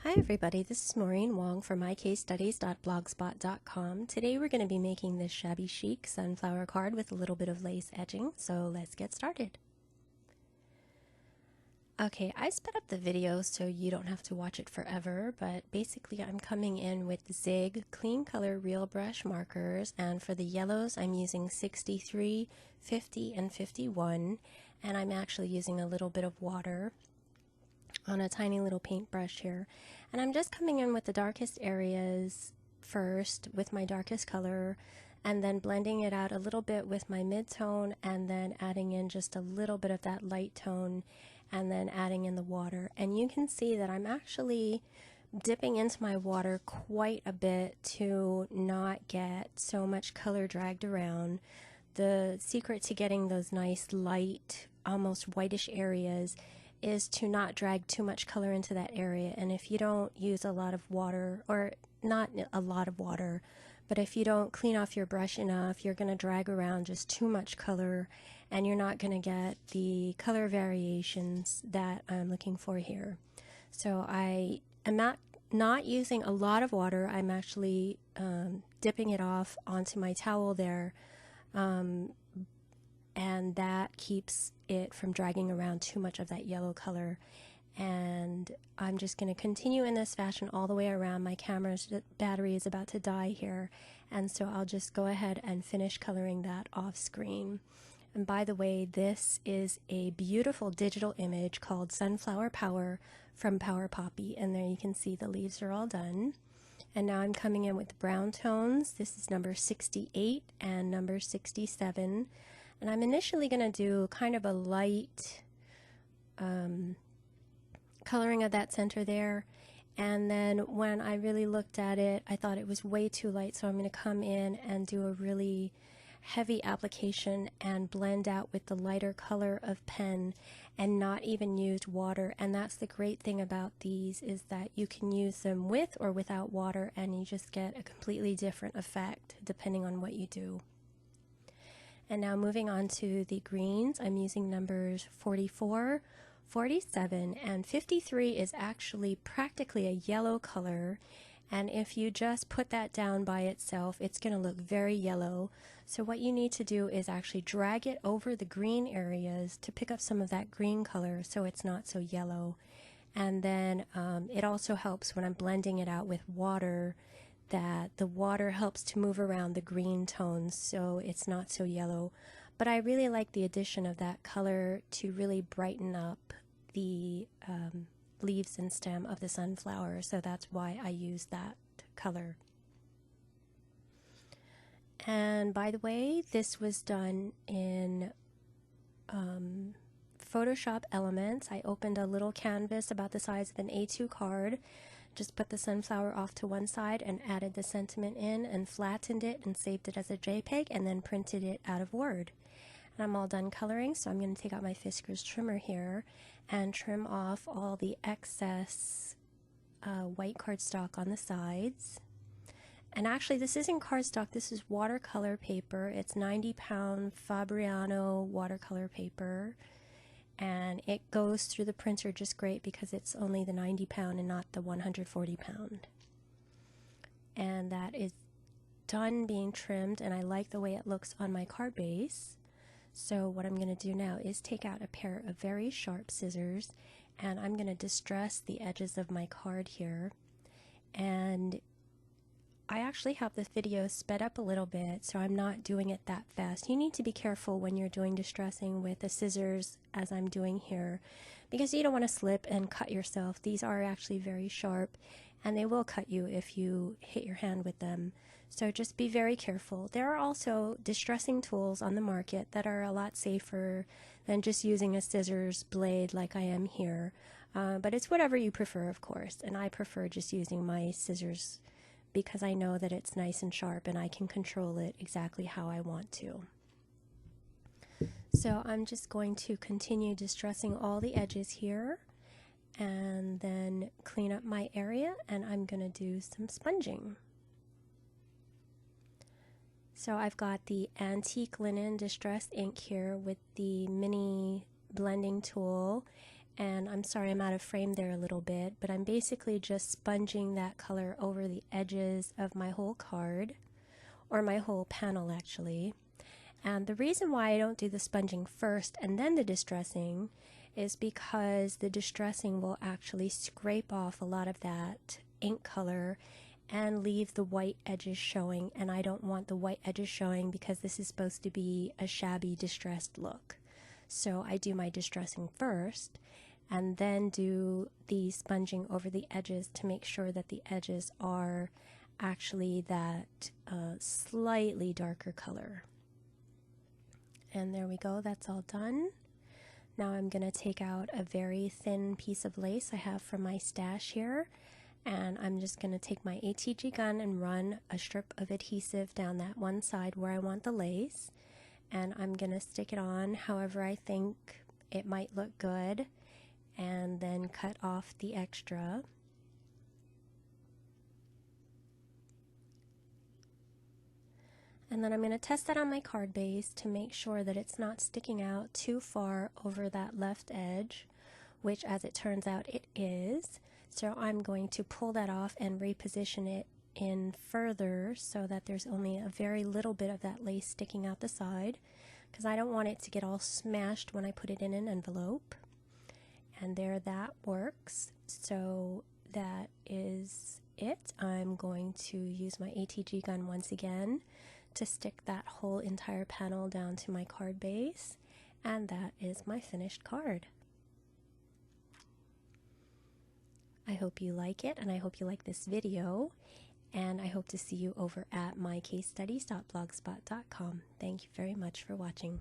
Hi everybody, this is Maureen Wong from mycasestudies.blogspot.com. Today we're going to be making this shabby chic sunflower card with a little bit of lace edging, so let's get started. Okay, I sped up the video so you don't have to watch it forever, but basically I'm coming in with Zig Clean Color Real Brush markers, and for the yellows I'm using 63, 50, and 51, and I'm actually using a little bit of water on a tiny little paintbrush here, and I'm just coming in with the darkest areas first with my darkest color, and then blending it out a little bit with my mid-tone, and then adding in just a little bit of that light tone, and then adding in the water. And you can see that I'm actually dipping into my water quite a bit to not get so much color dragged around. The secret to getting those nice light, almost whitish areas is to not drag too much color into that area. And if you don't use a lot of water, or not a lot of water, but if you don't clean off your brush enough, you're going to drag around just too much color, and you're not going to get the color variations that I'm looking for here. So I am not using a lot of water. I'm actually dipping it off onto my towel there, and that keeps it from dragging around too much of that yellow color. And I'm just going to continue in this fashion all the way around. My camera's battery is about to die here, and so I'll just go ahead and finish coloring that off screen. And by the way, this is a beautiful digital image called Sunflower Power from Power Poppy, and there you can see the leaves are all done. And now I'm coming in with brown tones. This is number 68 and number 67. And I'm initially going to do kind of a light coloring of that center there. And then when I really looked at it, I thought it was way too light. So I'm going to come in and do a really heavy application and blend out with the lighter color of pen and not even use water. And that's the great thing about these, is that you can use them with or without water, and you just get a completely different effect depending on what you do. And now moving on to the greens, I'm using numbers 44, 47, and 53 is actually practically a yellow color. And if you just put that down by itself, it's going to look very yellow. So what you need to do is actually drag it over the green areas to pick up some of that green color so it's not so yellow. And then it also helps when I'm blending it out with water, that the water helps to move around the green tones so it's not so yellow. But I really like the addition of that color to really brighten up the leaves and stem of the sunflower, so that's why I use that color. And by the way, this was done in Photoshop Elements. I opened a little canvas about the size of an A2 card, just put the sunflower off to one side and added the sentiment in and flattened it and saved it as a JPEG, and then printed it out of Word. And I'm all done coloring, so I'm going to take out my Fiskars trimmer here and trim off all the excess white cardstock on the sides. And actually, this isn't cardstock, this is watercolor paper. It's 90-pound Fabriano watercolor paper, and it goes through the printer just great because it's only the 90-pound and not the 140-pound. And that is done being trimmed, and I like the way it looks on my card base. So what I'm going to do now is take out a pair of very sharp scissors, and I'm going to distress the edges of my card here. And I actually have the video sped up a little bit, so I'm not doing it that fast. You need to be careful when you're doing distressing with the scissors, as I'm doing here, because you don't want to slip and cut yourself. These are actually very sharp, and they will cut you if you hit your hand with them. So just be very careful. There are also distressing tools on the market that are a lot safer than just using a scissors blade like I am here. But it's whatever you prefer, of course, and I prefer just using my scissors because I know that it's nice and sharp and I can control it exactly how I want to. So I'm just going to continue distressing all the edges here and then clean up my area, and I'm going to do some sponging. So I've got the antique linen distress ink here with the mini blending tool, And I'm sorry I'm out of frame there a little bit, but I'm basically just sponging that color over the edges of my whole card, or my whole panel actually. And the reason why I don't do the sponging first and then the distressing is because the distressing will actually scrape off a lot of that ink color and leave the white edges showing, and I don't want the white edges showing because this is supposed to be a shabby distressed look. So I do my distressing first and then do the sponging over the edges to make sure that the edges are actually that slightly darker color. And there we go, that's all done. Now I'm going to take out a very thin piece of lace I have from my stash here, and I'm just going to take my ATG gun and run a strip of adhesive down that one side where I want the lace, and I'm going to stick it on however I think it might look good, and then cut off the extra. And then I'm going to test that on my card base to make sure that it's not sticking out too far over that left edge, which as it turns out it is. So I'm going to pull that off and reposition it in further so that there's only a very little bit of that lace sticking out the side, because I don't want it to get all smashed when I put it in an envelope. And there, that works. So that is it. I'm going to use my ATG gun once again to stick that whole entire panel down to my card base, and that is my finished card. I hope you like it, and I hope you like this video, and I hope to see you over at mycasestudies.blogspot.com. Thank you very much for watching.